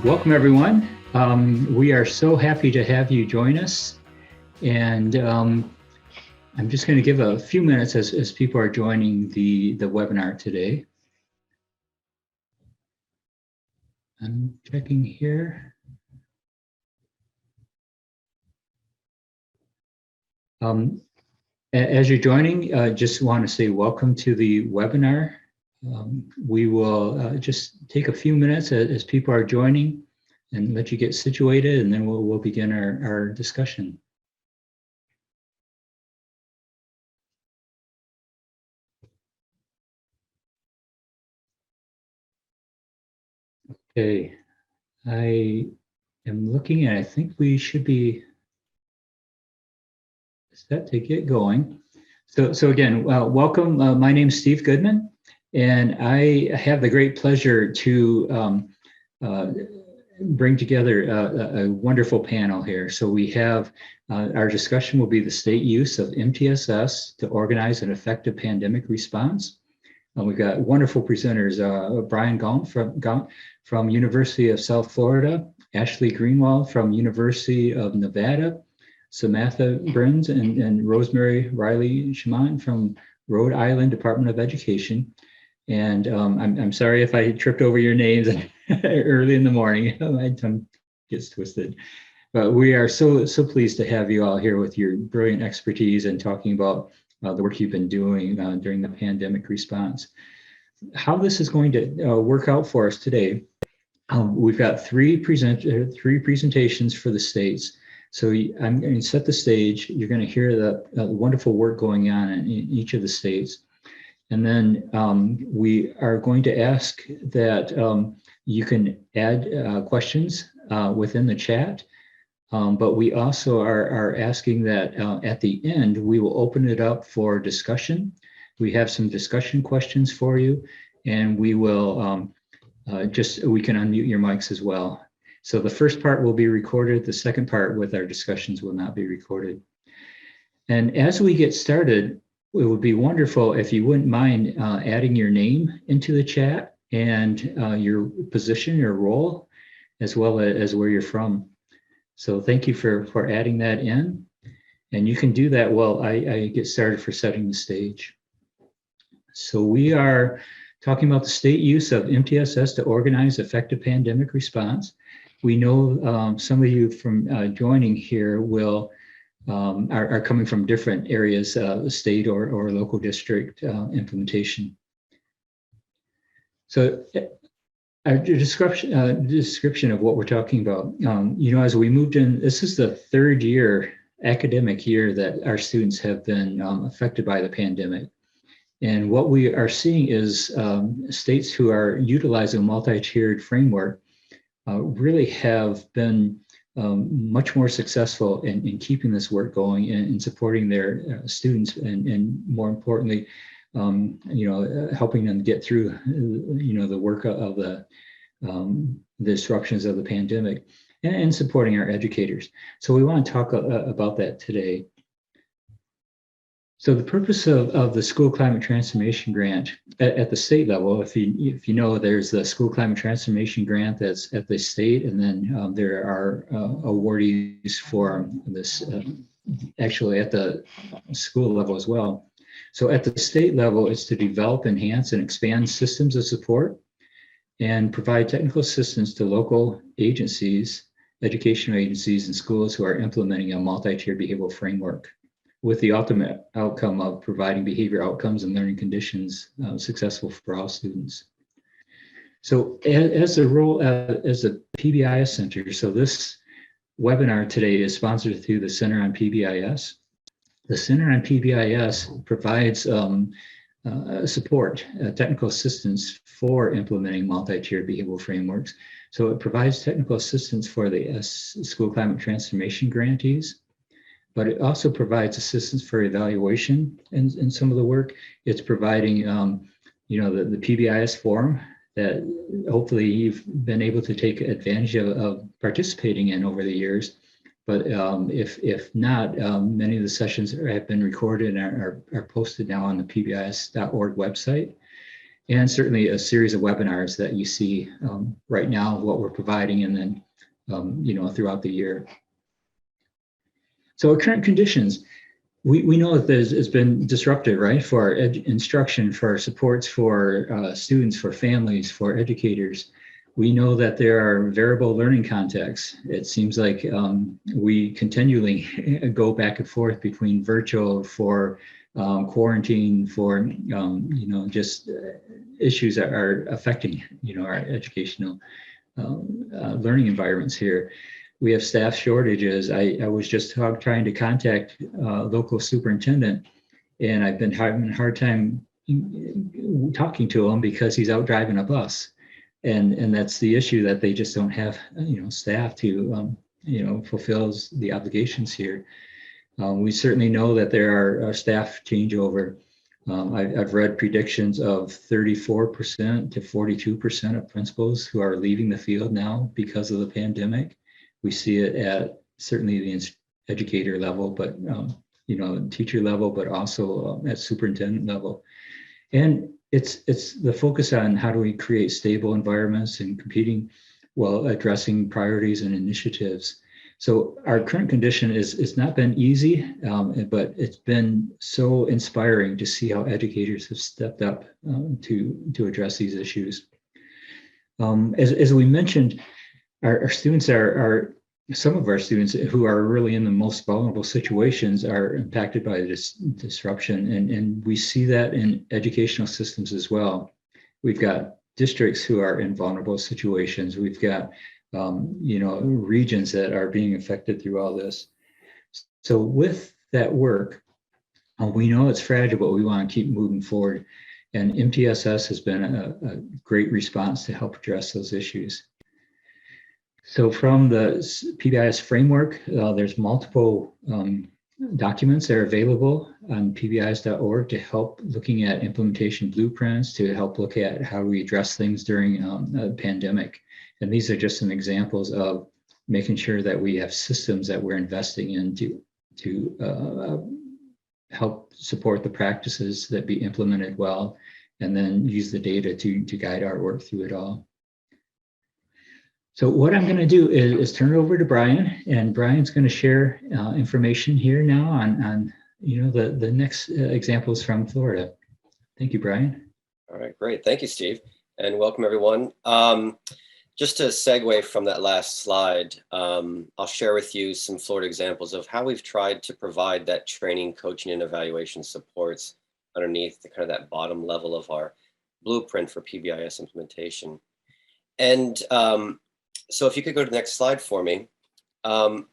Welcome, everyone. We are so happy to have you join us. And I'm just going to give a few minutes as people are joining the webinar today. I'm checking here. As you're joining, just want to say welcome to the webinar. We will just take a few minutes as people are joining and let you get situated, and then we'll begin our discussion. Okay, I am looking and I think we should be set to get going. So again, welcome. My name is Steve Goodman, and I have the great pleasure to bring together a wonderful panel here. So we have our discussion will be the state use of MTSS to organize an effective pandemic response. We've got wonderful presenters, Brian Gaunt from University of South Florida, Ashley Greenwald from University of Nevada, Samantha Brins and Rosemary Riley Shaman from Rhode Island Department of Education. And I'm sorry if I tripped over your names early in the morning. My tongue gets twisted. But we are so pleased to have you all here with your brilliant expertise and talking about the work you've been doing during the pandemic response. How this is going to work out for us today, we've got three presentations for the states. So I'm going to set the stage. You're going to hear the wonderful work going on in each of the states. And then we are going to ask that you can add questions within the chat. But we also are asking that at the end, we will open it up for discussion. We have some discussion questions for you, and we will we can unmute your mics as well. So the first part will be recorded. The second part with our discussions will not be recorded. And as we get started, it would be wonderful if you wouldn't mind adding your name into the chat and your position, your role, as well as where you're from. So thank you for adding that in. And you can do that while I get started for setting the stage. So we are talking about the state use of MTSS to organize effective pandemic response. We know some of you from joining here are coming from different areas, state or local district implementation. So our description of what we're talking about, as we moved in, this is the third academic year that our students have been affected by the pandemic. And what we are seeing is states who are utilizing a multi-tiered framework really have been much more successful in keeping this work going and in supporting their students and more importantly, helping them get through, the work of the disruptions of the pandemic and supporting our educators. So we want to talk about that today. So the purpose of the School Climate Transformation Grant at the state level, if you know, there's the School Climate Transformation Grant that's at the state, and then there are awardees for this actually at the school level as well. So at the state level, it's to develop, enhance, and expand systems of support and provide technical assistance to local agencies, educational agencies, and schools who are implementing a multi-tiered behavioral framework, with the ultimate outcome of providing behavior outcomes and learning conditions successful for all students. So as a role as a PBIS center, so this webinar today is sponsored through the Center on PBIS. The Center on PBIS provides support, technical assistance for implementing multi-tiered behavioral frameworks. So it provides technical assistance for the School Climate Transformation grantees, but it also provides assistance for evaluation in some of the work. It's providing, the PBIS forum that hopefully you've been able to take advantage of participating in over the years. But if not, many of the sessions have been recorded and are posted now on the pbis.org website. and certainly a series of webinars that you see right now, what we're providing, and then throughout the year. So our current conditions, we know that it's been disruptive, right, for our instruction, for our supports, for students, for families, for educators. We know that there are variable learning contexts. It seems like we continually go back and forth between virtual, for quarantine, for just issues that are affecting our educational learning environments here. We have staff shortages. I was just trying to contact local superintendent, and I've been having a hard time talking to him because he's out driving a bus, and that's the issue, that they just don't have staff to fulfills the obligations here. We certainly know that there are staff changeover. I've read predictions of 34% to 42% of principals who are leaving the field now because of the pandemic. We see it at certainly the educator level, but teacher level, but also at superintendent level. And it's the focus on how do we create stable environments and competing while addressing priorities and initiatives. So our current condition it's not been easy, but it's been so inspiring to see how educators have stepped up to address these issues. As we mentioned, our students are some of our students who are really in the most vulnerable situations are impacted by this disruption, and we see that in educational systems as well. We've got districts who are in vulnerable situations. We've got regions that are being affected through all this. So with that work, we know it's fragile, but we want to keep moving forward. And MTSS has been a great response to help address those issues. So from the PBIS framework, there's multiple documents that are available on pbis.org to help looking at implementation blueprints, to help look at how we address things during a pandemic. And these are just some examples of making sure that we have systems that we're investing in to help support the practices that be implemented well, and then use the data to guide our work through it all. So what I'm going to do is turn it over to Brian, and Brian's going to share information here now on the next examples from Florida. Thank you, Brian. All right, great. Thank you, Steve, and welcome everyone. Just to segue from that last slide, I'll share with you some Florida examples of how we've tried to provide that training, coaching, and evaluation supports underneath the kind of that bottom level of our blueprint for PBIS implementation. And so if you could go to the next slide for me. I'm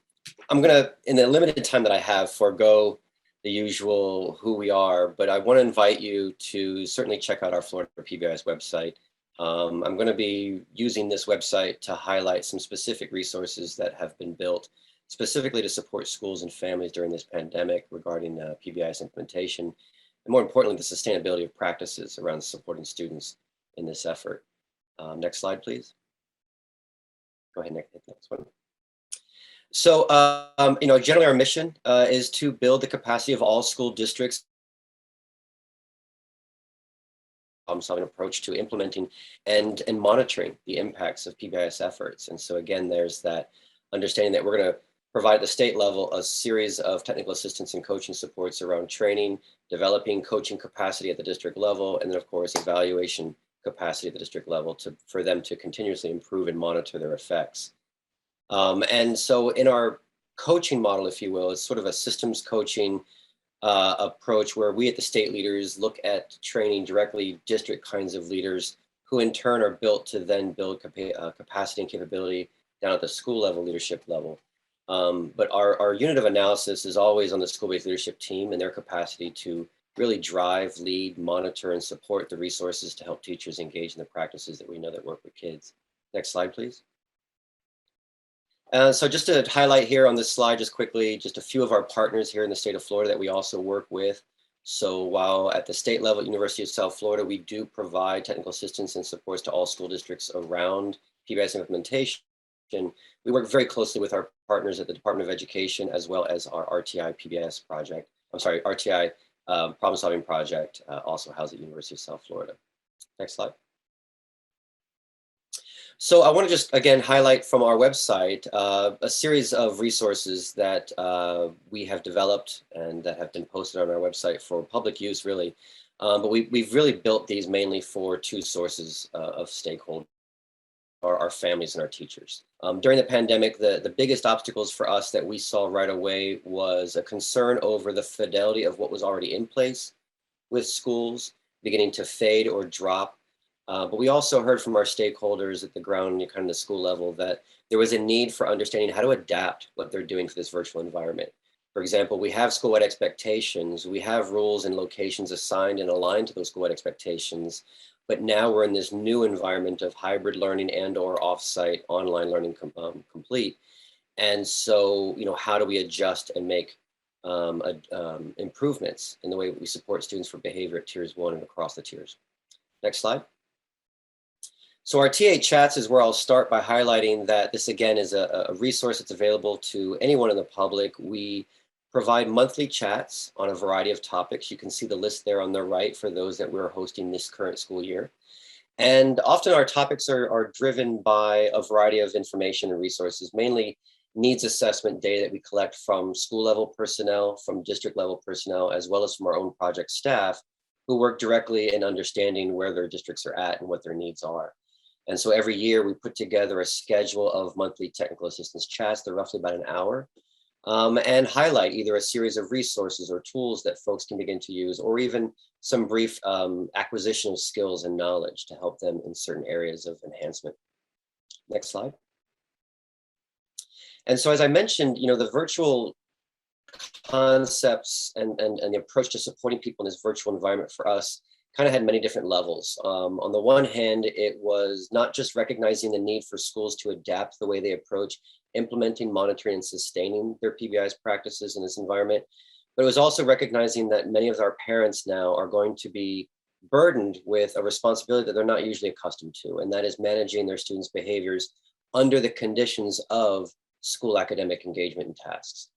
gonna, in the limited time that I have, forego the usual who we are, but I want to invite you to certainly check out our Florida PBIS website. I'm going to be using this website to highlight some specific resources that have been built specifically to support schools and families during this pandemic regarding PBIS implementation, and more importantly, the sustainability of practices around supporting students in this effort. Next slide, please. Go ahead, Nick, hit the next one. So, generally our mission is to build the capacity of all school districts problem-solving approach to implementing and monitoring the impacts of PBIS efforts. And so again, there's that understanding that we're going to provide at the state level a series of technical assistance and coaching supports around training, developing coaching capacity at the district level, and then of course, evaluation capacity at the district level for them to continuously improve and monitor their effects. And so in our coaching model, if you will, it's sort of a systems coaching approach where we at the state leaders look at training directly district kinds of leaders who in turn are built to then build capacity and capability down at the school level, leadership level. But our unit of analysis is always on the school-based leadership team and their capacity to really drive, lead, monitor, and support the resources to help teachers engage in the practices that we know that work with kids. Next slide, please. So just to highlight here on this slide, just quickly, just a few of our partners here in the state of Florida that we also work with. So while at the state level at University of South Florida, we do provide technical assistance and supports to all school districts around PBIS implementation, we work very closely with our partners at the Department of Education, as well as our RTI PBIS project. I'm sorry, RTI problem solving project, also housed at University of South Florida. Next slide. So I want to just again highlight from our website a series of resources that we have developed and that have been posted on our website for public use, really. But we've really built these mainly for two sources of stakeholders, our families and our teachers. During the pandemic, the biggest obstacles for us that we saw right away was a concern over the fidelity of what was already in place with schools beginning to fade or drop. But we also heard from our stakeholders at the ground, kind of the school level, that there was a need for understanding how to adapt what they're doing for this virtual environment. For example, we have school-wide expectations, we have rules and locations assigned and aligned to those school-wide expectations, but now we're in this new environment of hybrid learning and or offsite online learning complete. And so, how do we adjust and make improvements in the way we support students for behavior at tiers 1 and across the tiers? Next slide. So our TA chats is where I'll start by highlighting that this again is a resource that's available to anyone in the public. We provide monthly chats on a variety of topics. You can see the list there on the right for those that we're hosting this current school year. And often our topics are driven by a variety of information and resources, mainly needs assessment data that we collect from school level personnel, from district level personnel, as well as from our own project staff who work directly in understanding where their districts are at and what their needs are. And so every year we put together a schedule of monthly technical assistance chats. They're roughly about an hour, and highlight either a series of resources or tools that folks can begin to use, or even some brief acquisition of skills and knowledge to help them in certain areas of enhancement. Next slide. And so as I mentioned, the virtual concepts and the approach to supporting people in this virtual environment for us kind of had many different levels. On the one hand, it was not just recognizing the need for schools to adapt the way they approach implementing, monitoring, and sustaining their PBI's practices in this environment, but it was also recognizing that many of our parents now are going to be burdened with a responsibility that they're not usually accustomed to, and that is managing their students' behaviors under the conditions of school academic engagement and tasks.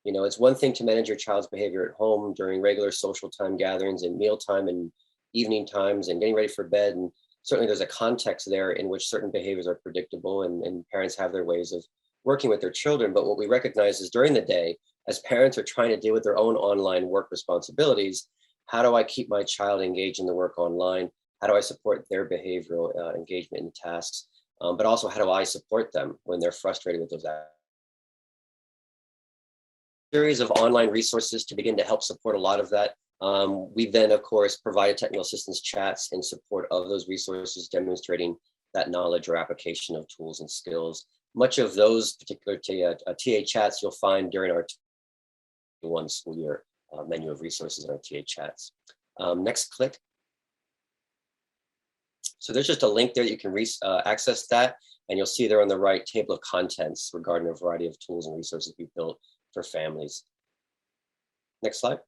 It's one thing to manage your child's behavior at home during regular social time gatherings and mealtime and evening times and getting ready for bed. And certainly there's a context there in which certain behaviors are predictable and parents have their ways of working with their children. But what we recognize is during the day, as parents are trying to deal with their own online work responsibilities, how do I keep my child engaged in the work online? How do I support their behavioral engagement in tasks? But also, how do I support them when they're frustrated with those activities? Series of online resources to begin to help support a lot of that. We then, of course, provided technical assistance chats in support of those resources, demonstrating that knowledge or application of tools and skills. Much of those particular TA chats you'll find during our one school year menu of resources in our TA chats. Next click. So there's just a link there. You can access that, and you'll see there on the right table of contents regarding a variety of tools and resources we built for families. Next slide.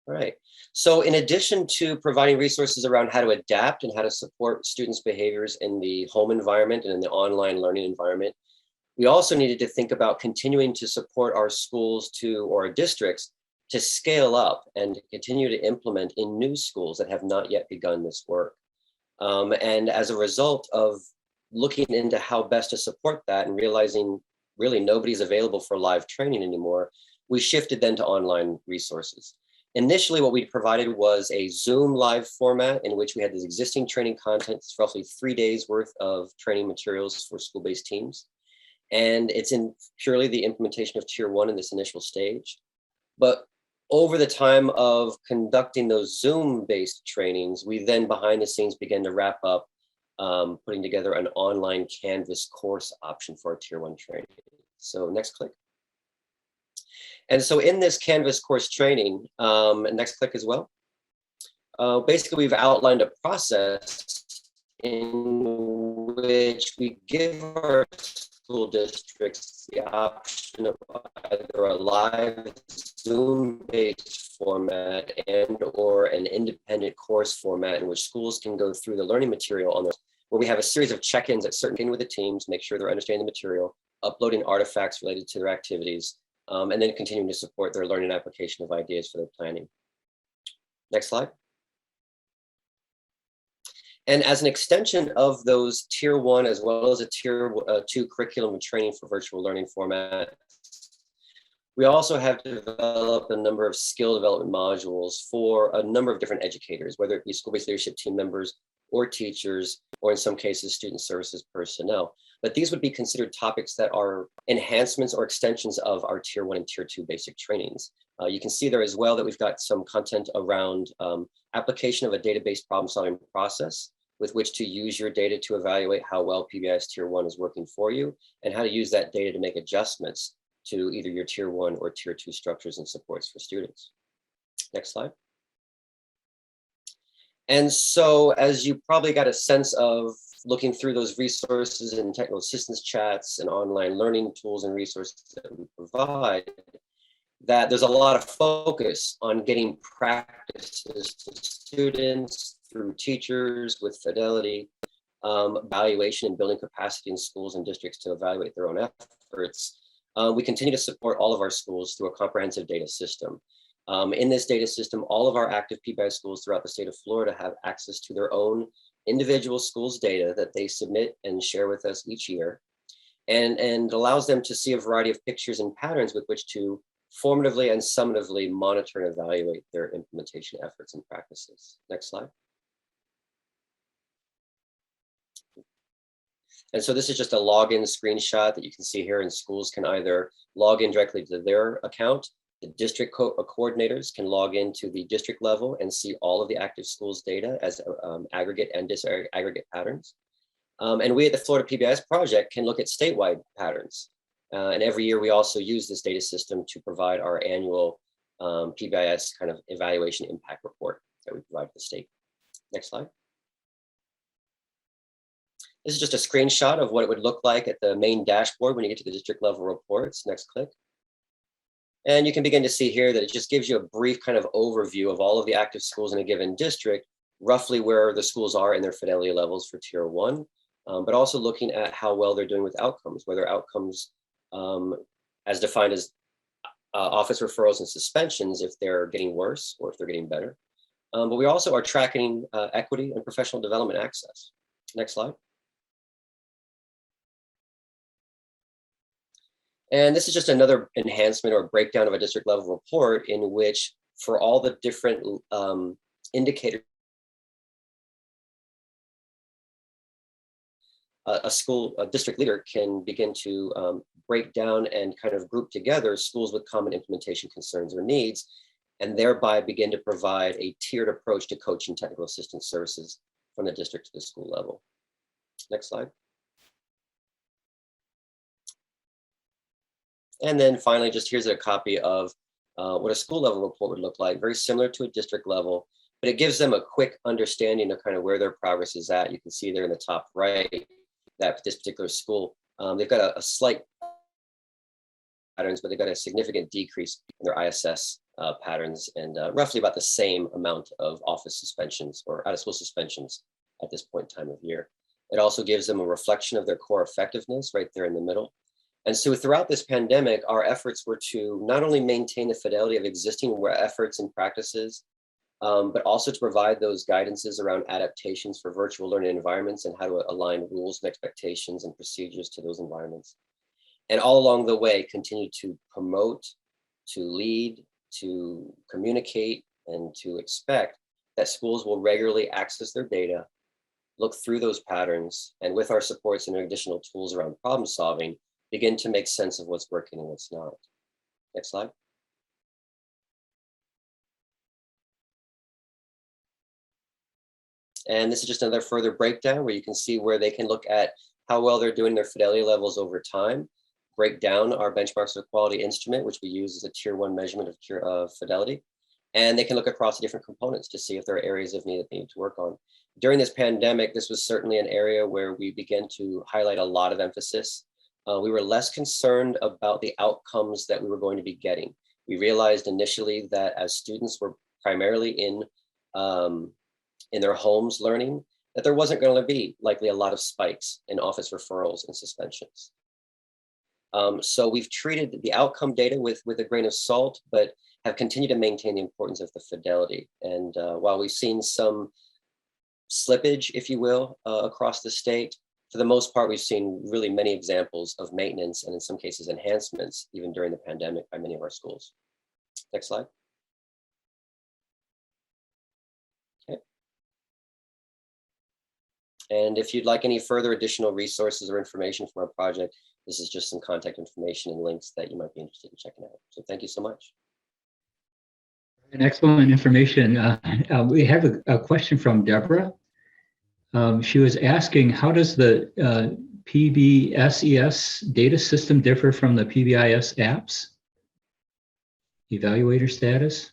All right. So in addition to providing resources around how to adapt and how to support students' behaviors in the home environment and in the online learning environment, we also needed to think about continuing to support our schools or our districts to scale up and continue to implement in new schools that have not yet begun this work. And as a result of looking into how best to support that and realizing really nobody's available for live training anymore, we shifted then to online resources. Initially, what we provided was a Zoom live format in which we had this existing training content. It's roughly 3 days worth of training materials for school-based teams. And it's in purely the implementation of Tier 1 in this initial stage. But over the time of conducting those Zoom-based trainings, we then behind the scenes began to wrap up putting together an online Canvas course option for our Tier 1 training. So next click. And so in this Canvas course training, next click as well, basically we've outlined a process in which we give our school districts the option of either a live Zoom-based format and or an independent course format in which schools can go through the learning material on their, where we have a series of check-ins at certain with the teams, make sure they're understanding the material, uploading artifacts related to their activities, and then continuing to support their learning application of ideas for their planning. Next slide. And as an extension of those tier 1 as well as a tier 2 curriculum and training for virtual learning format, we also have developed a number of skill development modules for a number of different educators, whether it be school-based leadership team members or teachers, or in some cases, student services personnel. But these would be considered topics that are enhancements or extensions of our tier 1 and tier 2 basic trainings. You can see there as well that we've got some content around application of a database problem-solving process with which to use your data to evaluate how well PBIS tier 1 is working for you, and how to use that data to make adjustments to either your tier 1 or tier 2 structures and supports for students. Next slide. And so, as you probably got a sense of looking through those resources and technical assistance chats and online learning tools and resources that we provide, that there's a lot of focus on getting practices to students through teachers with fidelity, evaluation and building capacity in schools and districts to evaluate their own efforts. We continue to support all of our schools through a comprehensive data system. In this data system, all of our active PBI schools throughout the state of Florida have access to their own individual schools data that they submit and share with us each year, and allows them to see a variety of pictures and patterns with which to formatively and summatively monitor and evaluate their implementation efforts and practices. Next slide. And so this is just a login screenshot that you can see here, and schools can either log in directly to their account. The district coordinators can log into the district level and see all of the active schools data as aggregate and disaggregate patterns. And we at the Florida PBIS Project can look at statewide patterns. And every year we also use this data system to provide our annual PBIS kind of evaluation impact report that we provide to the state. Next slide. This is just a screenshot of what it would look like at the main dashboard when you get to the district level reports. Next click. And you can begin to see here that it just gives you a brief kind of overview of all of the active schools in a given district, roughly where the schools are in their fidelity levels for tier 1, but also looking at how well they're doing with outcomes, whether outcomes as defined as office referrals and suspensions, if they're getting worse or if they're getting better. But we also are tracking equity and professional development access. Next slide. And this is just another enhancement or breakdown of a district level report in which, for all the different indicators, a district leader can begin to break down and kind of group together schools with common implementation concerns or needs, and thereby begin to provide a tiered approach to coaching technical assistance services from the district to the school level. Next slide. And then finally, just here's a copy of what a school level report would look like, very similar to a district level, but it gives them a quick understanding of kind of where their progress is at. You can see there in the top right that this particular school, they've got a slight patterns, but they've got a significant decrease in their ISS patterns, and roughly about the same amount of office suspensions or out of school suspensions at this point in time of year. It also gives them a reflection of their core effectiveness right there in the middle. And so throughout this pandemic, our efforts were to not only maintain the fidelity of existing efforts and practices, but also to provide those guidances around adaptations for virtual learning environments and how to align rules and expectations and procedures to those environments. And all along the way, continue to promote, to lead, to communicate, and to expect that schools will regularly access their data, look through those patterns, and with our supports and additional tools around problem solving, begin to make sense of what's working and what's not. Next slide. And this is just another further breakdown where you can see where they can look at how well they're doing their fidelity levels over time, break down our benchmarks of quality instrument, which we use as a tier 1 measurement of fidelity. And they can look across the different components to see if there are areas of need that they need to work on. During this pandemic, this was certainly an area where we began to highlight a lot of emphasis. We were less concerned about the outcomes that we were going to be getting. We realized initially that as students were primarily in their homes learning, that there wasn't going to be likely a lot of spikes in office referrals and suspensions. So we've treated the outcome data with a grain of salt, but have continued to maintain the importance of the fidelity. And while we've seen some slippage, if you will, across the state. For the most part, we've seen really many examples of maintenance and in some cases enhancements, even during the pandemic, by many of our schools. Next slide. Okay. And if you'd like any further additional resources or information from our project, this is just some contact information and links that you might be interested in checking out. So thank you so much. An excellent information. We have a question from Deborah. She was asking, how does the PBSES data system differ from the PBIS apps? Evaluator status?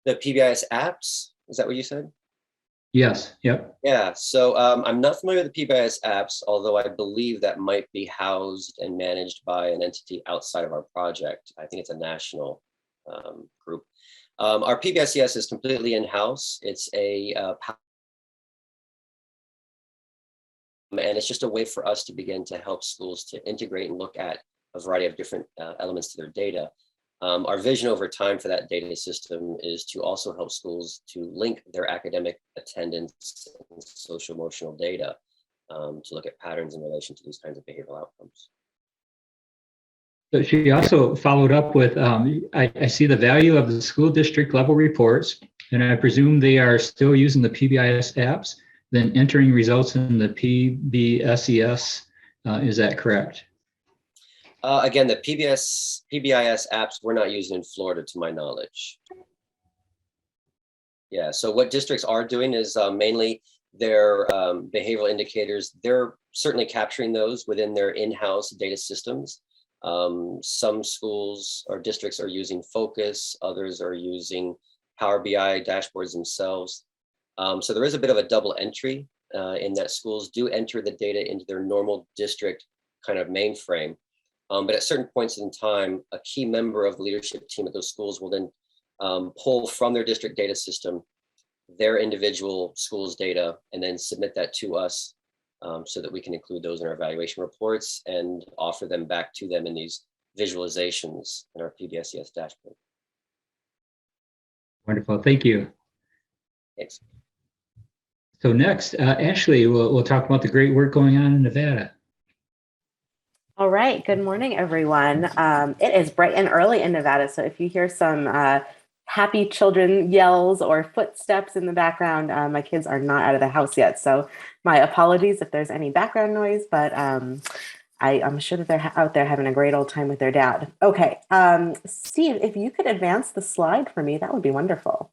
The PBIS apps, is that what you said? Yes, yep. Yeah, so I'm not familiar with the PBIS apps, although I believe that might be housed and managed by an entity outside of our project. I think it's a national group. Our PBSES is completely in-house. It's and it's just a way for us to begin to help schools to integrate and look at a variety of different elements to their data. Our vision over time for that data system is to also help schools to link their academic attendance and social emotional data to look at patterns in relation to these kinds of behavioral outcomes. So she also followed up with, I see the value of the school district level reports, and I presume they are still using the PBIS apps, then entering results in the PBSES. Is that correct? Again, the PBIS apps we're not using in Florida, to my knowledge. Yeah, so what districts are doing is mainly their behavioral indicators. They're certainly capturing those within their in-house data systems. Some schools or districts are using Focus, others are using Power BI dashboards themselves. So there is a bit of a double entry in that schools do enter the data into their normal district kind of mainframe. But at certain points in time, a key member of the leadership team at those schools will then pull from their district data system their individual schools data and then submit that to us so that we can include those in our evaluation reports and offer them back to them in these visualizations in our PBSES dashboard. Wonderful, thank you. Thanks. So next, Ashley, we'll talk about the great work going on in Nevada. All right, good morning, everyone. It is bright and early in Nevada, so if you hear some happy children yells or footsteps in the background, my kids are not out of the house yet, so my apologies if there's any background noise, but I'm sure that they're out there having a great old time with their dad. Okay, Steve, if you could advance the slide for me, that would be wonderful.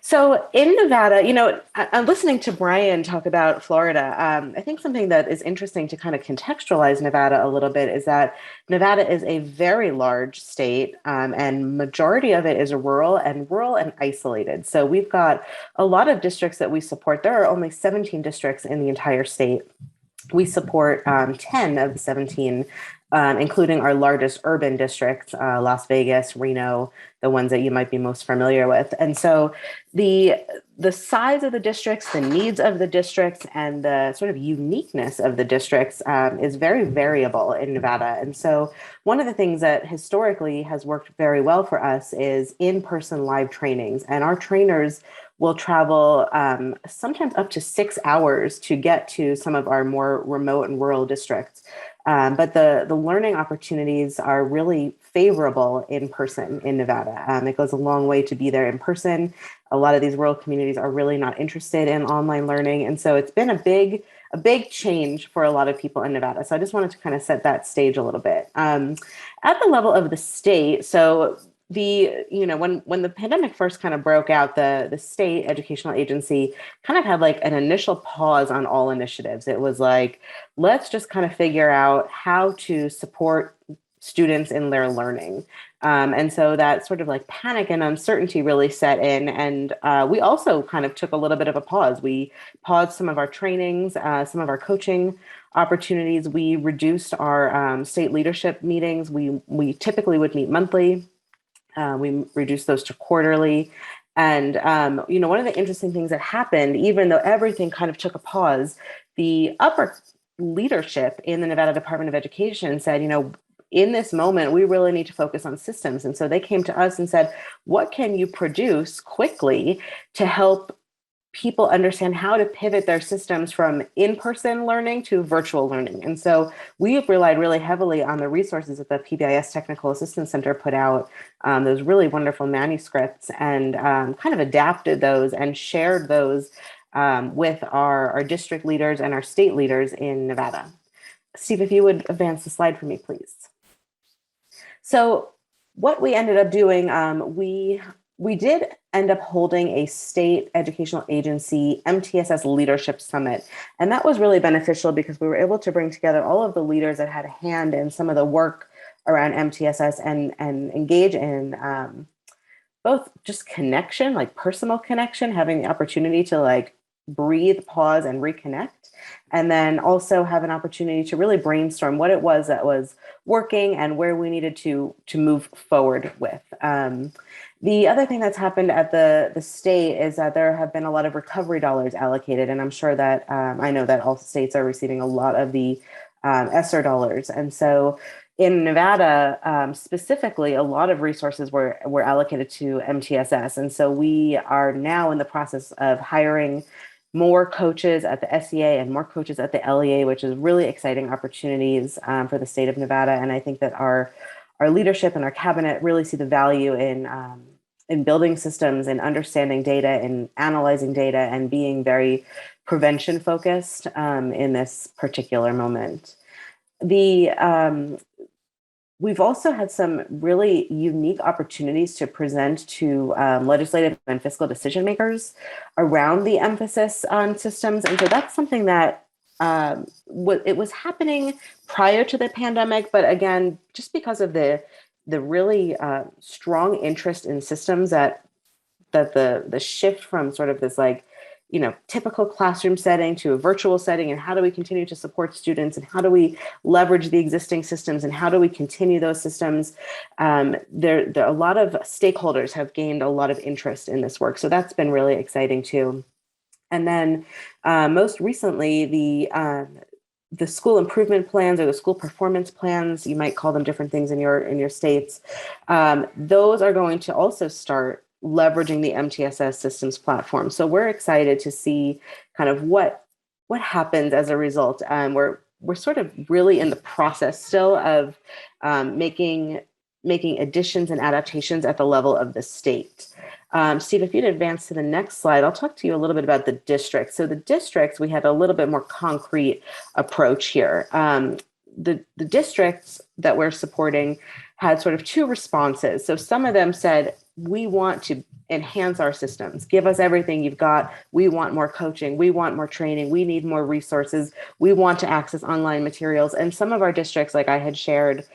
So in Nevada, you know, I'm listening to Brian talk about Florida. I think something that is interesting to kind of contextualize Nevada a little bit is that Nevada is a very large state, and majority of it is rural and isolated. So we've got a lot of districts that we support. There are only 17 districts in the entire state. We support 10 of the 17, including our largest urban districts, Las Vegas, Reno, the ones that you might be most familiar with. And so the size of the districts, the needs of the districts, and the sort of uniqueness of the districts is very variable in Nevada. And so one of the things that historically has worked very well for us is in-person live trainings. And our trainers will travel sometimes up to 6 hours to get to some of our more remote and rural districts. But the learning opportunities are really favorable in person in Nevada. It goes a long way to be there in person. A lot of these rural communities are really not interested in online learning. And so it's been a big change for a lot of people in Nevada. So I just wanted to kind of set that stage a little bit. At the level of the state, so when the pandemic first kind of broke out, the state educational agency kind of had like an initial pause on all initiatives. It was like, let's just kind of figure out how to support students in their learning. And so that sort of like panic and uncertainty really set in. And we also kind of took a little bit of a pause. We paused some of our trainings, some of our coaching opportunities. We reduced our state leadership meetings. We typically would meet monthly. We reduced those to quarterly. And, one of the interesting things that happened, even though everything kind of took a pause, the upper leadership in the Nevada Department of Education said, in this moment, we really need to focus on systems. And so they came to us and said, what can you produce quickly to help people understand how to pivot their systems from in-person learning to virtual learning. And so we've relied really heavily on the resources that the PBIS Technical Assistance Center put out, those really wonderful manuscripts, and kind of adapted those and shared those with our district leaders and our state leaders in Nevada. Steve, if you would advance the slide for me, please. So what we ended up doing, we did end up holding a state educational agency MTSS leadership summit. And that was really beneficial because we were able to bring together all of the leaders that had a hand in some of the work around MTSS and engage in both just connection, like personal connection, having the opportunity to like breathe, pause, and reconnect. And then also have an opportunity to really brainstorm what it was that was working and where we needed to move forward with. The other thing that's happened at the state is that there have been a lot of recovery dollars allocated. And I'm sure that I know that all states are receiving a lot of the ESSER dollars. And so in Nevada, specifically, a lot of resources were allocated to MTSS. And so we are now in the process of hiring more coaches at the SEA and more coaches at the LEA, which is really exciting opportunities for the state of Nevada. And I think that our leadership and our cabinet really see the value in building systems and understanding data and analyzing data and being very prevention focused in this particular moment. We've also had some really unique opportunities to present to legislative and fiscal decision makers around the emphasis on systems. And so that's something that it was happening prior to the pandemic, but again, just because of the really strong interest in systems that the shift from sort of this like, typical classroom setting to a virtual setting, and how do we continue to support students, and how do we leverage the existing systems, and how do we continue those systems? There a lot of stakeholders have gained a lot of interest in this work, so that's been really exciting too. And then most recently, the school improvement plans or the school performance plans, you might call them different things in your states. Those are going to also start leveraging the MTSS systems platform. So we're excited to see kind of what happens as a result. We're sort of really in the process still of making additions and adaptations at the level of the state. Steve, if you'd advance to the next slide, I'll talk to you a little bit about the districts. So the districts, we had a little bit more concrete approach here. The districts that we're supporting had sort of two responses. So some of them said, we want to enhance our systems, give us everything you've got. We want more coaching. We want more training. We need more resources. We want to access online materials. And some of our districts, like I had shared,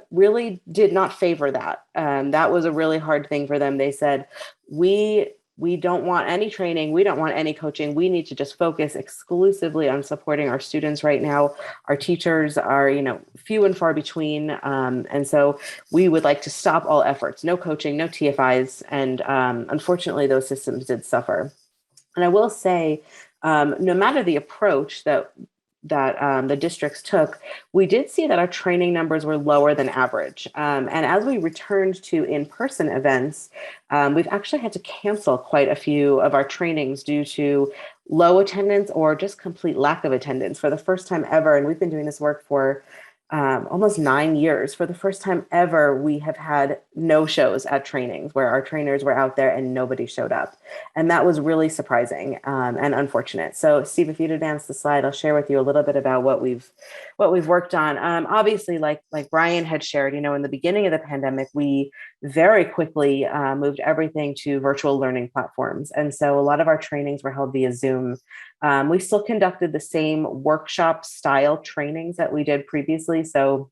really did not favor that. That was a really hard thing for them. They said, we don't want any training. We don't want any coaching. We need to just focus exclusively on supporting our students right now. Our teachers are, few and far between. And so we would like to stop all efforts, no coaching, no TFIs. And unfortunately, those systems did suffer. And I will say, no matter the approach that the districts took, we did see that our training numbers were lower than average. And as we returned to in-person events, we've actually had to cancel quite a few of our trainings due to low attendance or just complete lack of attendance for the first time ever. And we've been doing this work for almost 9 years. For the first time ever, we have had no shows at trainings where our trainers were out there and nobody showed up. And that was really surprising and unfortunate. So Steve, if you'd advance the slide, I'll share with you a little bit about what we've worked on. Obviously, like Brian had shared, in the beginning of the pandemic, we very quickly moved everything to virtual learning platforms. And so a lot of our trainings were held via Zoom. We still conducted the same workshop style trainings that we did previously. So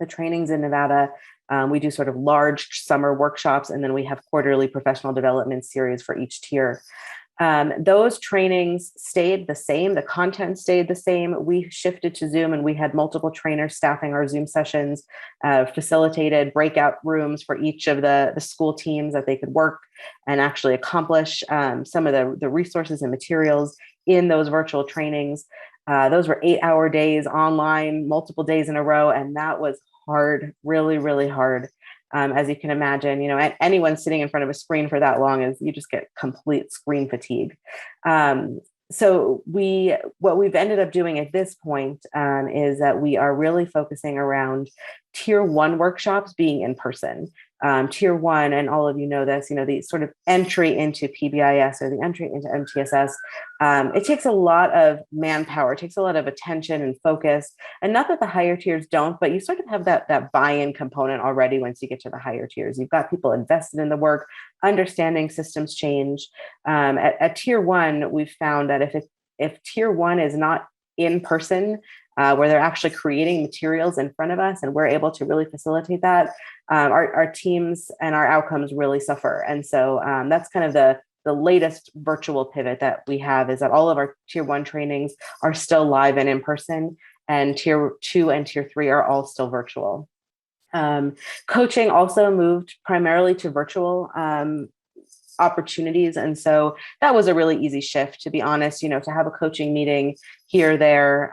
the trainings in Nevada, we do sort of large summer workshops, and then we have quarterly professional development series for each tier. Those trainings stayed the same. The content stayed the same. We shifted to Zoom, and we had multiple trainers staffing our Zoom sessions, facilitated breakout rooms for each of the school teams that they could work and actually accomplish some of the resources and materials in those virtual trainings. Those were 8-hour days online, multiple days in a row. And that was hard, really, really hard. As you can imagine, anyone sitting in front of a screen for that long you just get complete screen fatigue. So what we've ended up doing at this point is that we are really focusing around tier 1 workshops being in person. Tier 1, and all of you know this, the sort of entry into PBIS or the entry into MTSS, it takes a lot of manpower, it takes a lot of attention and focus. And not that the higher tiers don't, but you sort of have that buy-in component already once you get to the higher tiers. You've got people invested in the work, understanding systems change. At tier 1, we've found that if tier 1 is not in person, where they're actually creating materials in front of us and we're able to really facilitate that, our teams and our outcomes really suffer. And so that's kind of the latest virtual pivot that we have, is that all of our tier 1 trainings are still live and in person, and tier 2 and tier 3 are all still virtual. Coaching also moved primarily to virtual opportunities. And so that was a really easy shift, to be honest, to have a coaching meeting here, there,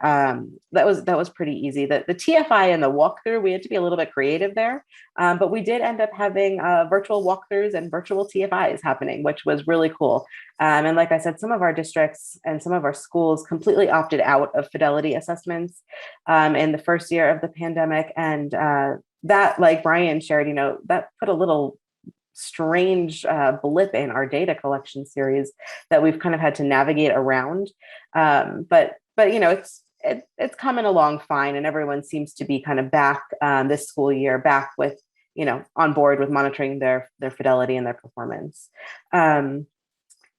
that was pretty easy. The TFI and the walkthrough, we had to be a little bit creative there, but we did end up having virtual walkthroughs and virtual TFIs happening, which was really cool. And like I said, some of our districts and some of our schools completely opted out of fidelity assessments in the first year of the pandemic. And that, like Brian shared, that put a little strange blip in our data collection series that we've kind of had to navigate around. But it's coming along fine, and everyone seems to be kind of back this school year, back with, on board with monitoring their fidelity and their performance. In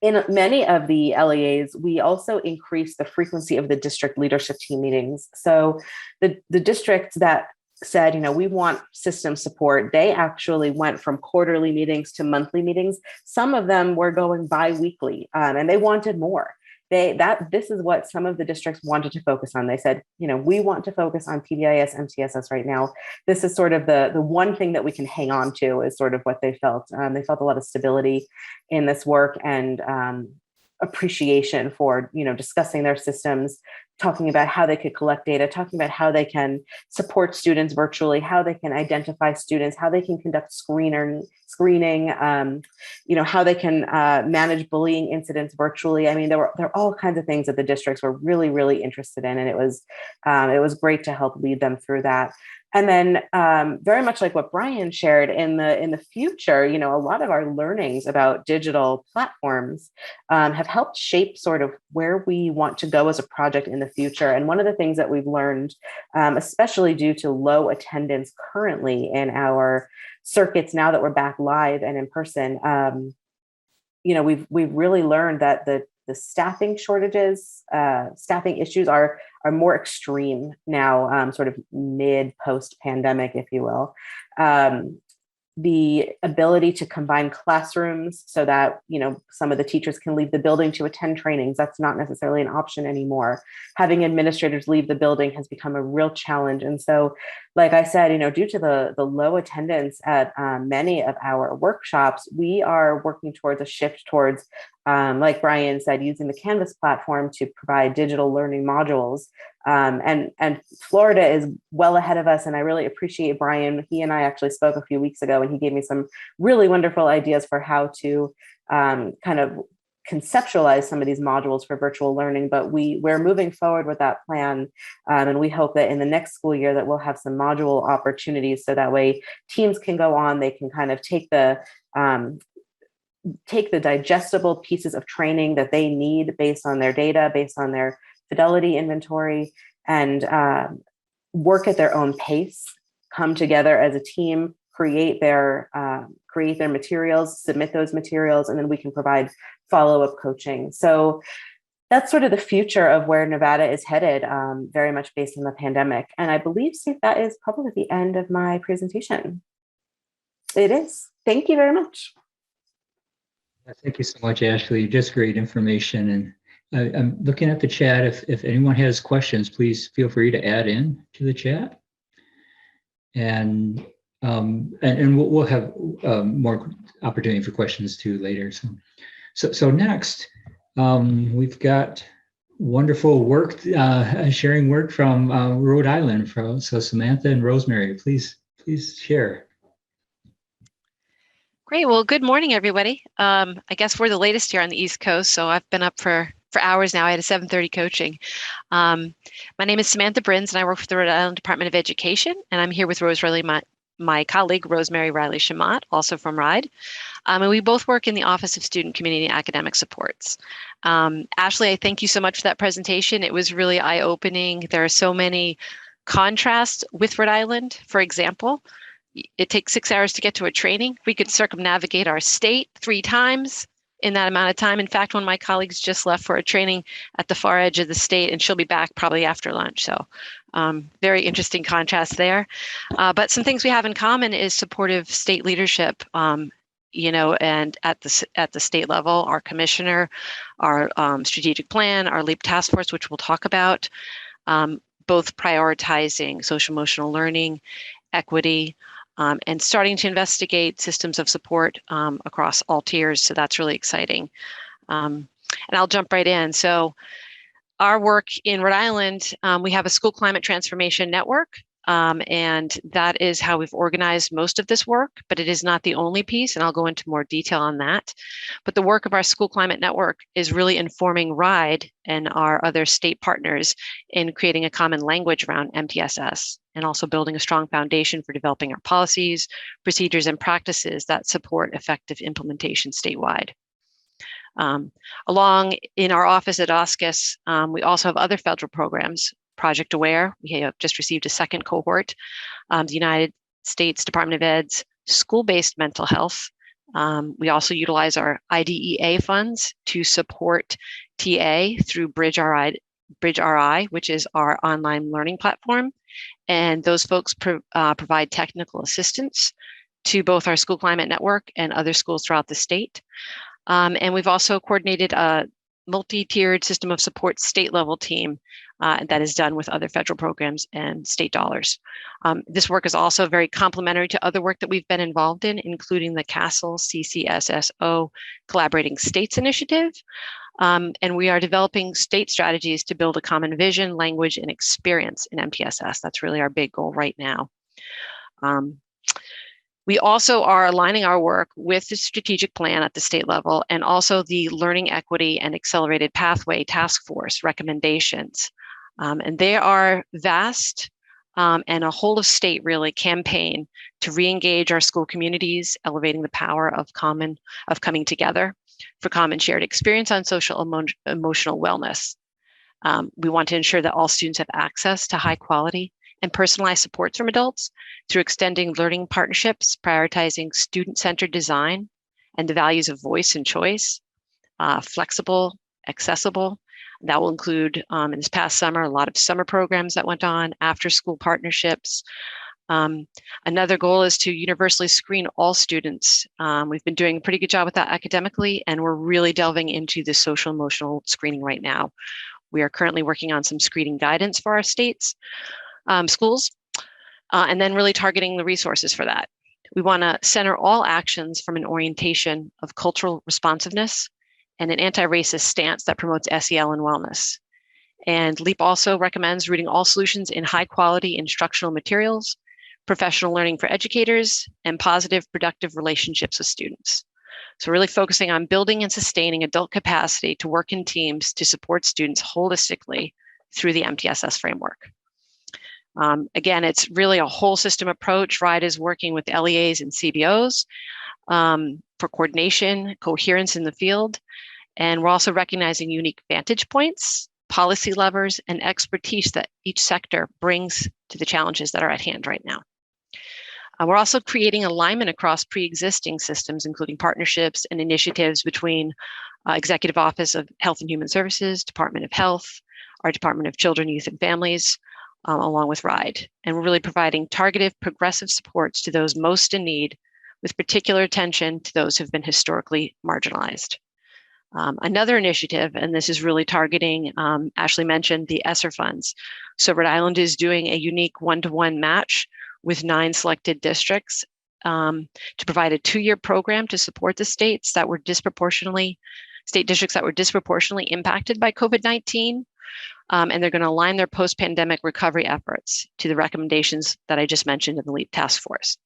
many of the LEAs, we also increased the frequency of the district leadership team meetings. So the districts that said, we want system support, they actually went from quarterly meetings to monthly meetings. Some of them were going bi-weekly, and they wanted more. This is what some of the districts wanted to focus on. They said, we want to focus on PBIS, MTSS right now. This is sort of the one thing that we can hang on to, is sort of what they felt. They felt a lot of stability in this work, and appreciation for, discussing their systems, talking about how they could collect data, talking about how they can support students virtually, how they can identify students, how they can conduct screening, how they can manage bullying incidents virtually. I mean, there were all kinds of things that the districts were really, really interested in, and it was great to help lead them through that. And then very much like what Brian shared, in the future, a lot of our learnings about digital platforms have helped shape sort of where we want to go as a project in the future. And one of the things that we've learned, especially due to low attendance currently in our circuits now that we're back live and in person, we've really learned that the staffing shortages, staffing issues are more extreme now, sort of mid-post pandemic, if you will. The ability to combine classrooms so that, some of the teachers can leave the building to attend trainings, that's not necessarily an option anymore. Having administrators leave the building has become a real challenge. And so, like I said, due to the low attendance at many of our workshops, we are working towards a shift towards, like Brian said, using the Canvas platform to provide digital learning modules. And Florida is well ahead of us. And I really appreciate Brian. He and I actually spoke a few weeks ago, and he gave me some really wonderful ideas for how to kind of conceptualize some of these modules for virtual learning. But we're moving forward with that plan. And we hope that in the next school year that we'll have some module opportunities, so that way teams can go on, they can kind of take the digestible pieces of training that they need based on their data, based on their fidelity inventory, and work at their own pace, come together as a team, create their materials, submit those materials, and then we can provide follow-up coaching. So that's sort of the future of where Nevada is headed, very much based on the pandemic. And I believe, Steve, that is probably the end of my presentation. It is. Thank you very much. Thank you so much, Ashley. Just great information. And I'm looking at the chat. If anyone has questions, please feel free to add in to the chat. And we'll have more opportunity for questions too later. So next, we've got wonderful work, sharing work from Rhode Island. So Samantha and Rosemary, please share. Great. Well, good morning, everybody. I guess we're the latest here on the East Coast, so I've been up for hours now. I had a 7:30 coaching. My name is Samantha Brins, and I work for the Rhode Island Department of Education, and I'm here with Rose Riley, my colleague, Rosemary Riley Shamat, also from RIDE. And we both work in the Office of Student Community and Academic Supports. Ashley, I thank you so much for that presentation. It was really eye-opening. There are so many contrasts with Rhode Island. For example, it takes 6 hours to get to a training. We could circumnavigate our state 3 times in that amount of time. In fact, one of my colleagues just left for a training at the far edge of the state, and she'll be back probably after lunch. So very interesting contrast there. But some things we have in common is supportive state leadership, and at the state level, our commissioner, our strategic plan, our LEAP task force, which we'll talk about, both prioritizing social emotional learning, equity, and starting to investigate systems of support across all tiers. So that's really exciting. And I'll jump right in. So our work in Rhode Island, we have a school climate transformation network. And that is how we've organized most of this work, but it is not the only piece, and I'll go into more detail on that. But the work of our school climate network is really informing RIDE and our other state partners in creating a common language around MTSS, and also building a strong foundation for developing our policies, procedures, and practices that support effective implementation statewide. Along in our office at OSCIS, we also have other federal programs. Project Aware, we have just received a second cohort. The United States Department of Ed's school-based mental health. We also utilize our IDEA funds to support TA through Bridge RI, which is our online learning platform. And those folks provide technical assistance to both our school climate network and other schools throughout the state. And we've also coordinated a multi-tiered system of support state level team that is done with other federal programs and state dollars. This work is also very complementary to other work that we've been involved in, including the CASEL CCSSO Collaborating States Initiative. And we are developing state strategies to build a common vision, language, and experience in MTSS. That's really our big goal right now. We also are aligning our work with the strategic plan at the state level and also the Learning Equity and Accelerated Pathway Task Force recommendations. And they are vast and a whole of state really campaign to re-engage our school communities, elevating the power of coming together for common shared experience on social emotional wellness. We want to ensure that all students have access to high quality and personalized supports from adults through extending learning partnerships, prioritizing student-centered design and the values of voice and choice, flexible, accessible. That will include, in this past summer, a lot of summer programs that went on, after-school partnerships. Another goal is to universally screen all students. We've been doing a pretty good job with that academically, and we're really delving into the social emotional screening right now. We are currently working on some screening guidance for our states. Schools, and then really targeting the resources for that. We want to center all actions from an orientation of cultural responsiveness and an anti-racist stance that promotes SEL and wellness. And LEAP also recommends rooting all solutions in high quality instructional materials, professional learning for educators, and positive, productive relationships with students. So really focusing on building and sustaining adult capacity to work in teams to support students holistically through the MTSS framework. Again, it's really a whole system approach. RIDE is working with LEAs and CBOs for coordination, coherence in the field. And we're also recognizing unique vantage points, policy levers, and expertise that each sector brings to the challenges that are at hand right now. We're also creating alignment across pre-existing systems, including partnerships and initiatives between Executive Office of Health and Human Services, Department of Health, our Department of Children, Youth, and Families, along with RIDE. And we're really providing targeted progressive supports to those most in need, with particular attention to those who've been historically marginalized. Another initiative, and this is really targeting, Ashley mentioned the ESSER funds. So Rhode Island is doing a unique one-to-one match with 9 selected districts to provide a 2-year program to support the state districts that were disproportionately impacted by COVID-19. And they're going to align their post-pandemic recovery efforts to the recommendations that I just mentioned in the LEAP task force.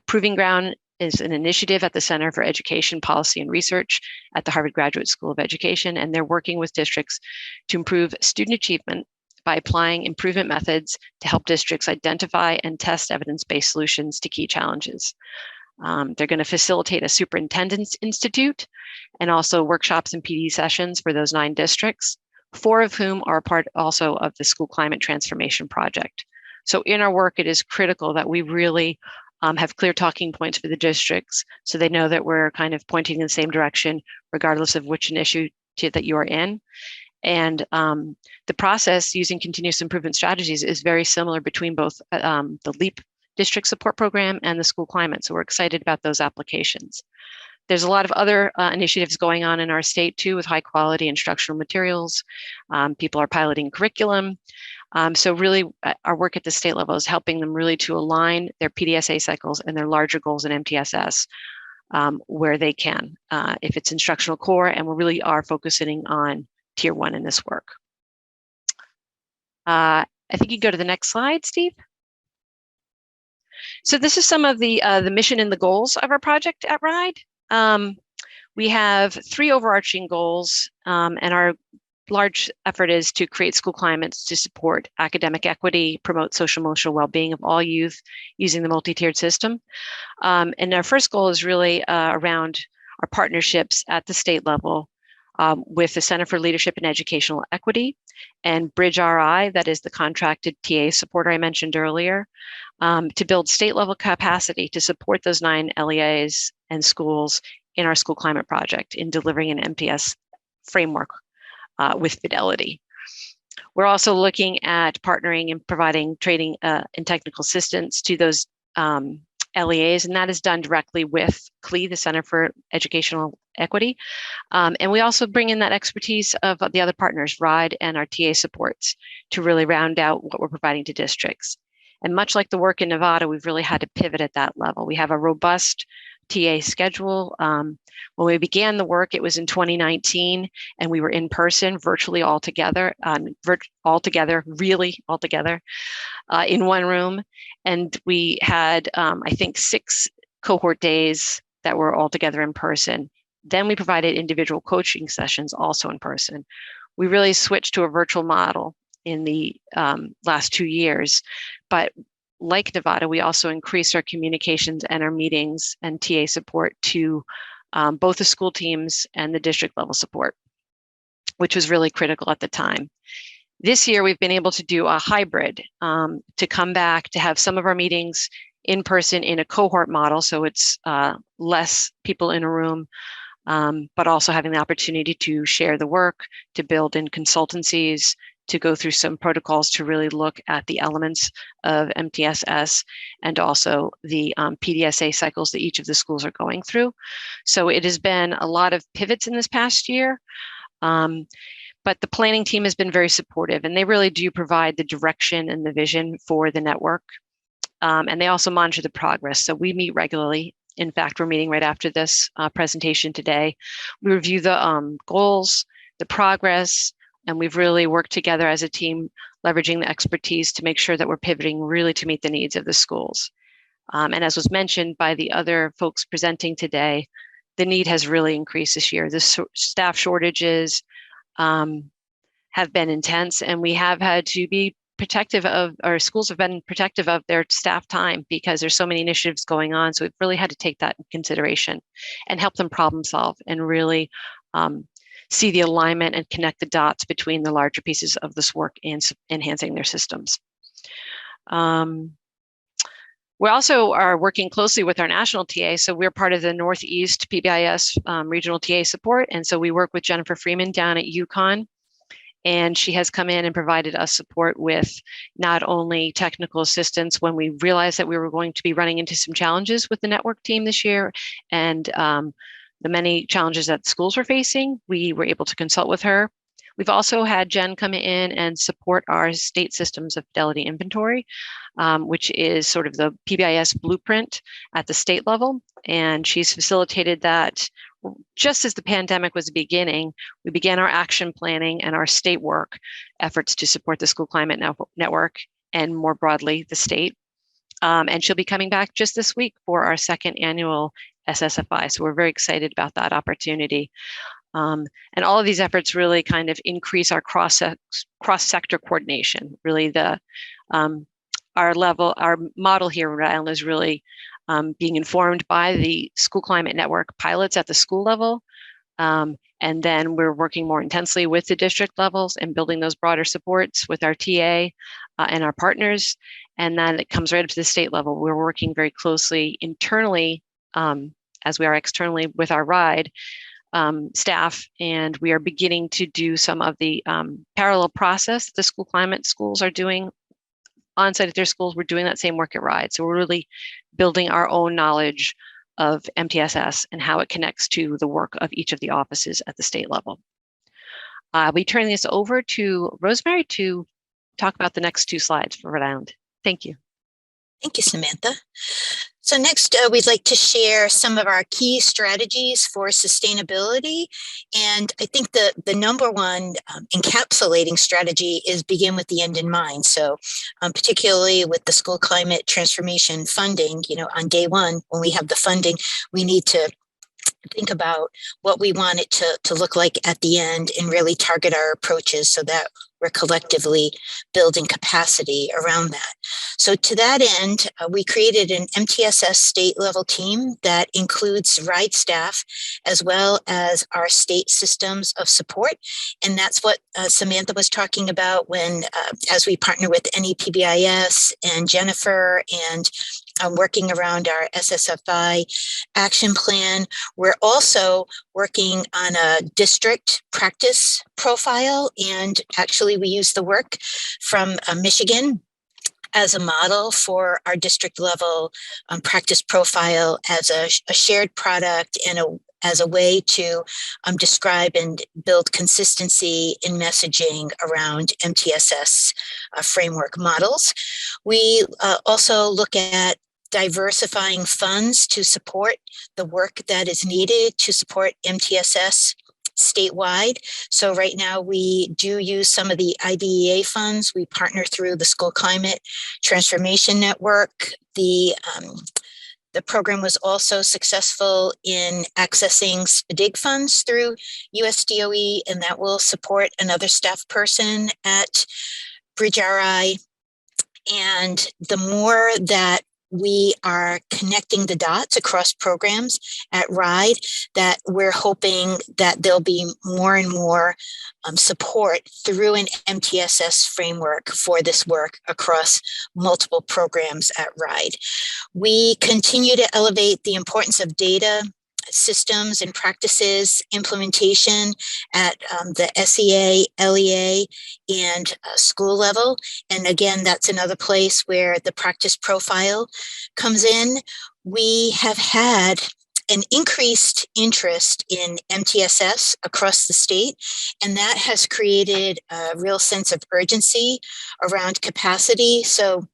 Proving ground is an initiative at the Center for Education Policy and Research at the Harvard Graduate School of Education, and they're working with districts to improve student achievement by applying improvement methods to help districts identify and test evidence-based solutions to key challenges. They're going to facilitate a superintendent's institute and also workshops and PD sessions for those 9 districts, 4 of whom are part also of the School Climate Transformation Project. So in our work, it is critical that we really have clear talking points for the districts so they know that we're kind of pointing in the same direction, regardless of which initiative that you are in. And the process using continuous improvement strategies is very similar between both the LEAP district support program and the school climate. So we're excited about those applications. There's a lot of other initiatives going on in our state too with high quality instructional materials. People are piloting curriculum. So really our work at the state level is helping them really to align their PDSA cycles and their larger goals in MTSS where they can, if it's instructional core, and we really are focusing on Tier 1 in this work. I think you can go to the next slide, Steve. So this is some of the mission and the goals of our project at RIDE. We have 3 overarching goals, and our large effort is to create school climates to support academic equity, promote social emotional well-being of all youth using the multi-tiered system. And our first goal is really around our partnerships at the state level with the Center for Leadership and Educational Equity and Bridge RI, that is the contracted TA supporter I mentioned earlier, to build state level capacity to support those 9 LEAs and schools in our school climate project in delivering an MTS framework with fidelity. We're also looking at partnering and providing training and technical assistance to those LEAs, and that is done directly with CLE, the Center for Educational Equity. And we also bring in that expertise of the other partners, RIDE and our TA supports, to really round out what we're providing to districts. And much like the work in Nevada, we've really had to pivot at that level. We have a robust TA schedule. When we began the work, it was in 2019, and we were in person, virtually all together, really all together in one room. And we had, I think, 6 cohort days that were all together in person. Then we provided individual coaching sessions also in person. We really switched to a virtual model in the last 2 years, but like Nevada, we also increased our communications and our meetings and TA support to both the school teams and the district level support, which was really critical at the time. This year, we've been able to do a hybrid to come back to have some of our meetings in person in a cohort model. So it's less people in a room, but also having the opportunity to share the work, to build in consultancies, to go through some protocols to really look at the elements of MTSS and also the PDSA cycles that each of the schools are going through. So it has been a lot of pivots in this past year, but the planning team has been very supportive, and they really do provide the direction and the vision for the network. And they also monitor the progress. So we meet regularly. In fact, we're meeting right after this presentation today. We review the goals, the progress, and we've really worked together as a team, leveraging the expertise to make sure that we're pivoting really to meet the needs of the schools. And as was mentioned by the other folks presenting today, the need has really increased this year. The staff shortages have been intense, and we have had to be protective of, our schools have been protective of their staff time because there's so many initiatives going on. So we've really had to take that in consideration and help them problem solve and really see the alignment and connect the dots between the larger pieces of this work and enhancing their systems. We also are working closely with our national TA. So we're part of the Northeast PBIS regional TA support. And so we work with Jennifer Freeman down at UConn. And she has come in and provided us support with not only technical assistance when we realized that we were going to be running into some challenges with the network team this year and the many challenges that schools were facing. We were able to consult with her. We've also had Jen come in and support our state systems of fidelity inventory, which is sort of the PBIS blueprint at the state level. And she's facilitated that just as the pandemic was beginning. We began our action planning and our state work efforts to support the school climate network and more broadly the state. And she'll be coming back just this week for our second annual SSFI. So we're very excited about that opportunity. And all of these efforts really kind of increase our cross-sector coordination. Really, our model here in Rhode Island is really being informed by the School Climate Network pilots at the school level. And then we're working more intensely with the district levels and building those broader supports with our TA and our partners. And then it comes right up to the state level. We're working very closely internally, as we are externally, with our RIDE staff, and we are beginning to do some of the parallel process the school climate schools are doing on site at their schools. We're doing that same work at RIDE. So we're really building our own knowledge of MTSS and how it connects to the work of each of the offices at the state level. I'll be turning this over to Rosemary to talk about the next two slides for Rhode Island. Thank you. Thank you, Samantha. So next, we'd like to share some of our key strategies for sustainability. And I think the number one encapsulating strategy is begin with the end in mind. So particularly with the school climate transformation funding, on day one, when we have the funding, we need to think about what we want it to look like at the end and really target our approaches so that we're collectively building capacity around that. So to that end, we created an MTSS state level team that includes RIDE staff as well as our state systems of support. And that's what Samantha was talking about when, as we partner with NEPBIS and Jennifer and working around our SSFI action plan. We're also working on a district practice profile, and actually we use the work from Michigan as a model for our district level practice profile as a shared product and as a way to describe and build consistency in messaging around MTSS framework models. We also look at diversifying funds to support the work that is needed to support MTSS statewide. So right now we do use some of the IDEA funds. We partner through the School Climate Transformation Network. The program was also successful in accessing SPDIG funds through USDOE, and that will support another staff person at Bridge RI. And the more that we are connecting the dots across programs at RIDE, that we're hoping that there'll be more and more support through an MTSS framework for this work across multiple programs at RIDE. We continue to elevate the importance of data systems and practices implementation at the SEA, LEA, and school level. And again, that's another place where the practice profile comes in. We have had an increased interest in MTSS across the state, and that has created a real sense of urgency around capacity. So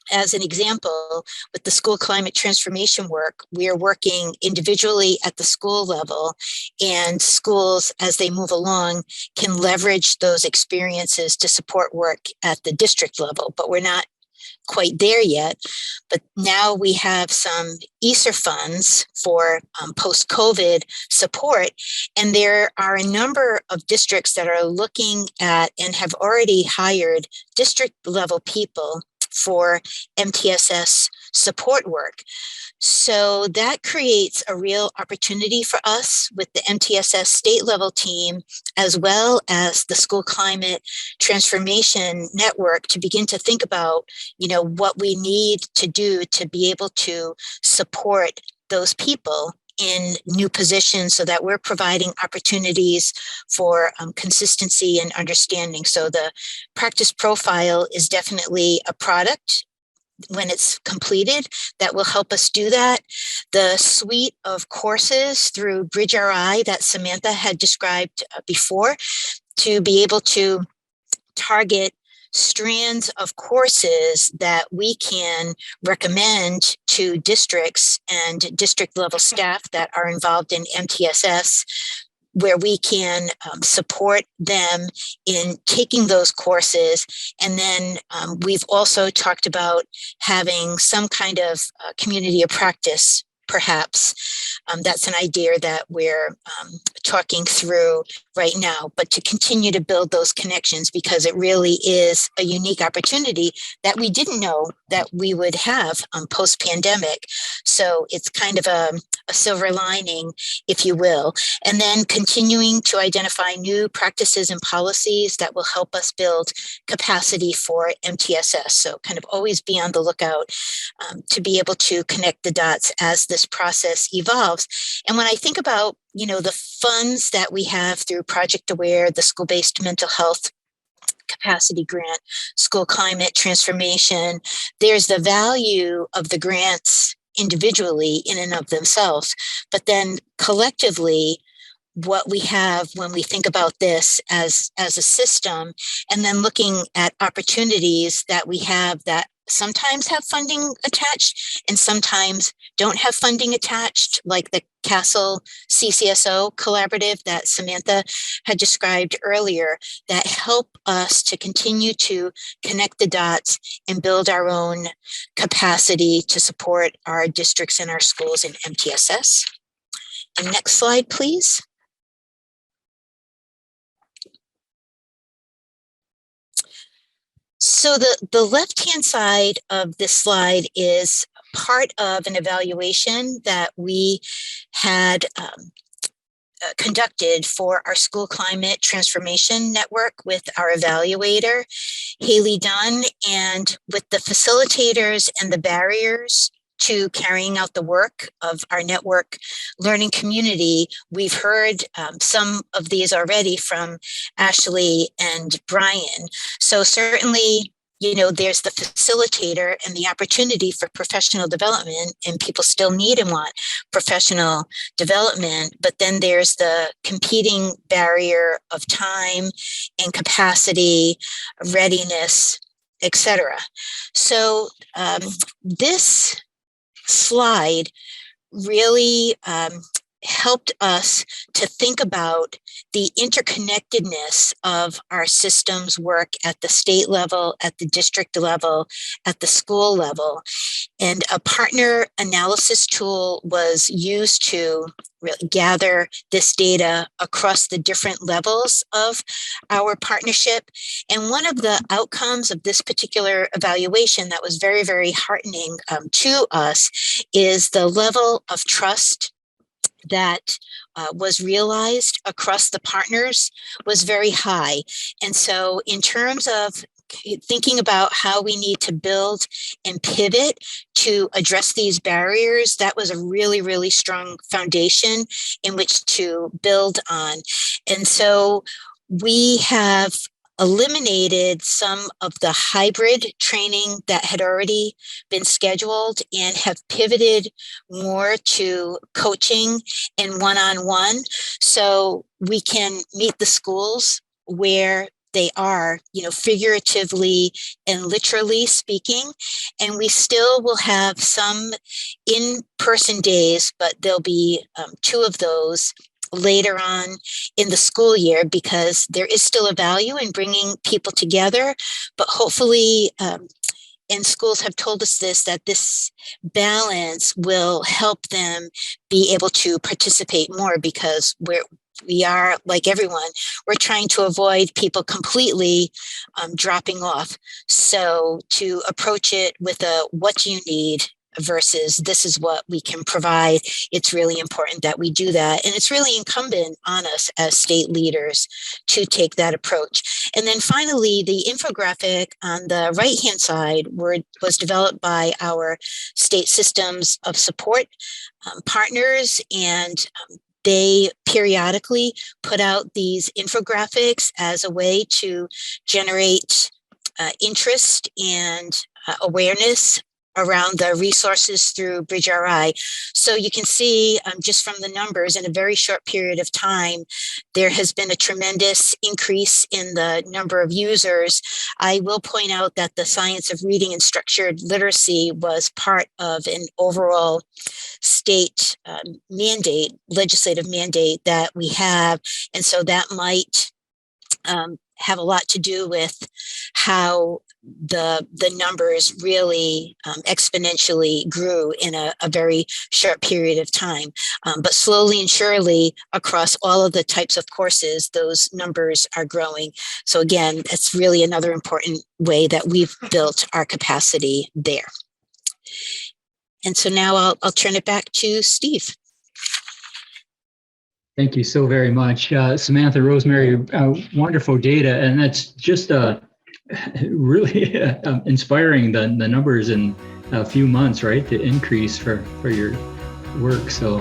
as an example, with the school climate transformation work, we are working individually at the school level, and schools, as they move along, can leverage those experiences to support work at the district level. But we're not quite there yet. But now we have some ESSER funds for post-COVID support, and there are a number of districts that are looking at and have already hired district level people for MTSS support work. So that creates a real opportunity for us with the MTSS state level team, as well as the School Climate Transformation Network, to begin to think about, what we need to do to be able to support those people in new positions so that we're providing opportunities for consistency and understanding. So the practice profile is definitely a product when it's completed that will help us do that. The suite of courses through Bridge RI that Samantha had described before, to be able to target strands of courses that we can recommend to districts and district level staff that are involved in MTSS where we can support them in taking those courses. And then we've also talked about having some kind of community of practice, perhaps. That's an idea that we're talking through right now, but to continue to build those connections, because it really is a unique opportunity that we didn't know that we would have post-pandemic. So it's kind of a silver lining, if you will. And then continuing to identify new practices and policies that will help us build capacity for MTSS. So kind of always be on the lookout to be able to connect the dots as this process evolves. And when I think about, the funds that we have through Project Aware, the school-based mental health capacity grant, school climate transformation, there's the value of the grants individually in and of themselves, but then collectively, what we have when we think about this as a system, and then looking at opportunities that we have that sometimes have funding attached and sometimes don't have funding attached, like the Castle CCSO collaborative that Samantha had described earlier, that help us to continue to connect the dots and build our own capacity to support our districts and our schools in MTSS. And next slide, please. So the left-hand side of this slide is part of an evaluation that we had conducted for our school climate transformation network with our evaluator, Haley Dunn, and with the facilitators and the barriers to carrying out the work of our network learning community. We've heard some of these already from Ashley and Brian. So certainly, there's the facilitator and the opportunity for professional development, and people still need and want professional development. But then there's the competing barrier of time and capacity, readiness, etc. So this slide really helped us to think about the interconnectedness of our systems work at the state level, at the district level, at the school level. And a partner analysis tool was used to really gather this data across the different levels of our partnership. And one of the outcomes of this particular evaluation that was very, very heartening to us is the level of trust that was realized across the partners was very high. And so in terms of thinking about how we need to build and pivot to address these barriers, that was a really, really strong foundation in which to build on. And so we have eliminated some of the hybrid training that had already been scheduled and have pivoted more to coaching and one-on-one, so we can meet the schools where they are, figuratively and literally speaking. And we still will have some in-person days, but there'll be 2 of those later on in the school year, because there is still a value in bringing people together. But hopefully, and schools have told us this, that this balance will help them be able to participate more, because we are, like everyone, we're trying to avoid people completely dropping off. So to approach it with a what do you need versus this is what we can provide, it's really important that we do that. And it's really incumbent on us as state leaders to take that approach. And then finally, the infographic on the right-hand side was developed by our state systems of support partners, and they periodically put out these infographics as a way to generate interest and awareness around the resources through Bridge RI. So you can see just from the numbers, in a very short period of time, there has been a tremendous increase in the number of users. I will point out that the science of reading and structured literacy was part of an overall state mandate, legislative mandate that we have. And so that might have a lot to do with how the numbers really exponentially grew in a very short period of time. But slowly and surely across all of the types of courses, those numbers are growing. So again, it's really another important way that we've built our capacity there. And so now I'll turn it back to Steve. Thank you so very much, Samantha, Rosemary. Wonderful data, and that's just really inspiring. The numbers in a few months, right? The increase for your work. So.